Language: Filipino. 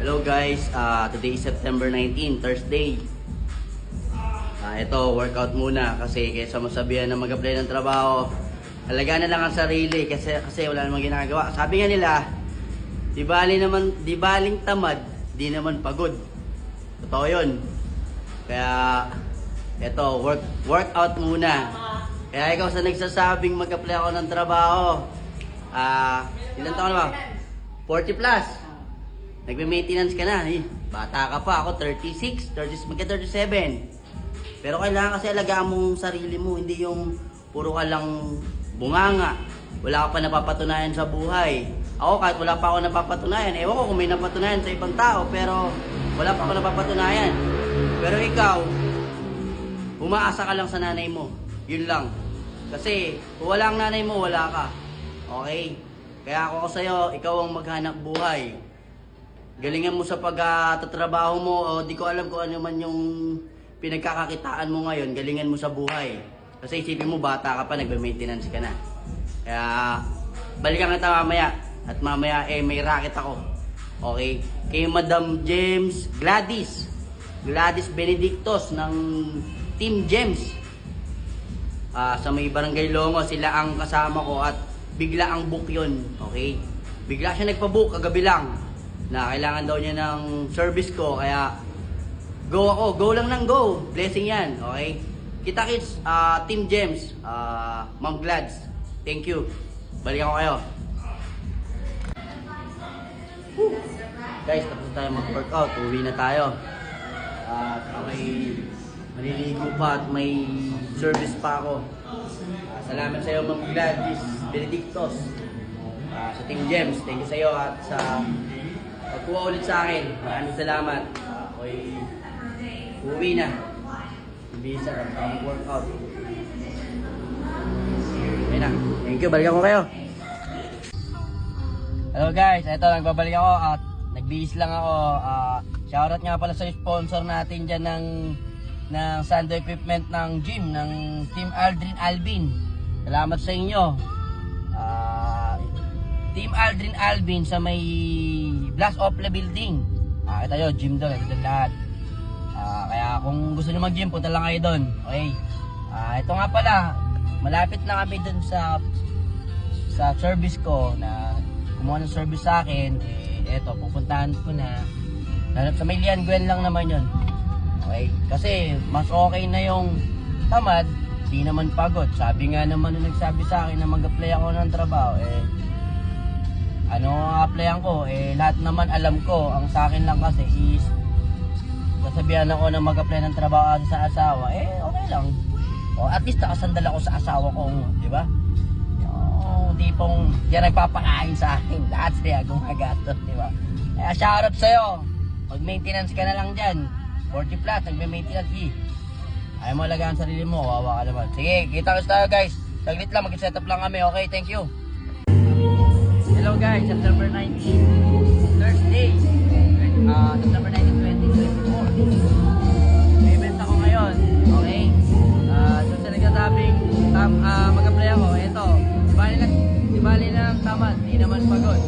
Hello guys, today is September 19, Thursday. Ito, workout muna kasi kaysa masabihan na mag-apply ng trabaho, halagaan na lang ang sarili kasi wala namang ginagawa. Sabi nga nila, di baling tamad, di naman pagod. Totoo yun. Kaya, ito, workout muna. Kaya ikaw sa nagsasabing mag-apply ako ng trabaho, ilan taon na ba? 40 plus. Nagme-maintenance ka na. Bata ka pa. Ako 36, magka-37. Pero kailangan kasi alagaan mong sarili mo. Hindi yung puro ka lang bunganga. Wala ka pa napapatunayan sa buhay. Ako kahit wala pa ako napapatunayan. Ewan ko kung may napatunayan sa ibang tao. Pero wala pa ako napapatunayan. Pero ikaw, umaasa ka lang sa nanay mo. Yun lang. Kasi kung wala ang nanay mo, wala ka. Okay? Kaya ako sa'yo, ikaw ang maghanap buhay. Galingan mo sa pagtatrabaho mo, o di ko alam kung ano man yung pinagkakakitaan mo ngayon, galingan mo sa buhay. Kasi isipin mo, bata ka pa, nagbe-maintenance ka na. Kaya, balikan kita mamaya. At mamaya, may racket ako. Okay? Kay Madam James Gladys Benedictos ng Team James. Sa may Barangay Longo, sila ang kasama ko at bigla ang book yun. Okay? Bigla siya nagpa-book, kagabi lang. Na kailangan daw niya ng service ko, kaya go ako, go lang ng go, blessing yan, okay? Kita kids, Team James, Ma'am Glads, thank you, balik ako kayo. Woo! Guys, tapos tayo mag-workout, uwi na tayo. May maliligo pa at may service pa ako. Salamat sa iyo, Ma'am Gladys Benedictos, sa Team James, thank you sa iyo at sa pagkuha ulit sa akin. Maraming salamat. Ako'y uwi na. Bisa at mag-workout. Okay na. Thank you. Balikan ko kayo. Hello guys. Ito, nagbabalik ako at nagbihis lang ako. Shoutout nga pala sa sponsor natin dyan ng Sando Equipment ng gym ng Team Aldrin Alvin. Salamat sa inyo. Team Aldrin Alvin sa may Blast Off the Building. Ito yun, gym doon, ito doon lahat. Kaya kung gusto nyo mag-gym, punta lang kayo doon. Okay. Ito nga pala, malapit na kami doon sa service ko na kumuha ng service sa akin. Eto, pupuntahan ko na. Sa may Lian Gwen lang naman yun. Okay. Kasi mas okay na yung tamad, di naman pagod. Sabi nga naman nung nagsabi sa akin na mag-apply ako ng trabaho, ano applyan ko, lahat naman alam ko. Ang sa akin lang kasi is sasabihan ako na mag-apply ng trabaho sa asawa, okay lang. O at least nakasandal ako sa asawa ko, di ba? Yung tipong yan nagpapakain sa akin, lahat siya gumagastos, di ba? Kaya shoutout sa'yo, mag-maintenance ka na lang dyan. 40 plus, nagme-maintenance ayaw mo alagaan sarili mo, wawa ka naman. Sige, kita tayo guys. Saglit lang, mag-set up lang kami, okay? Thank you. Hello guys, September 19, Thursday, September 19, 2024. May event ako ngayon, okay? So sa nagsasabing mag-apply ako, eto, di bali lang tamad, di naman pagod.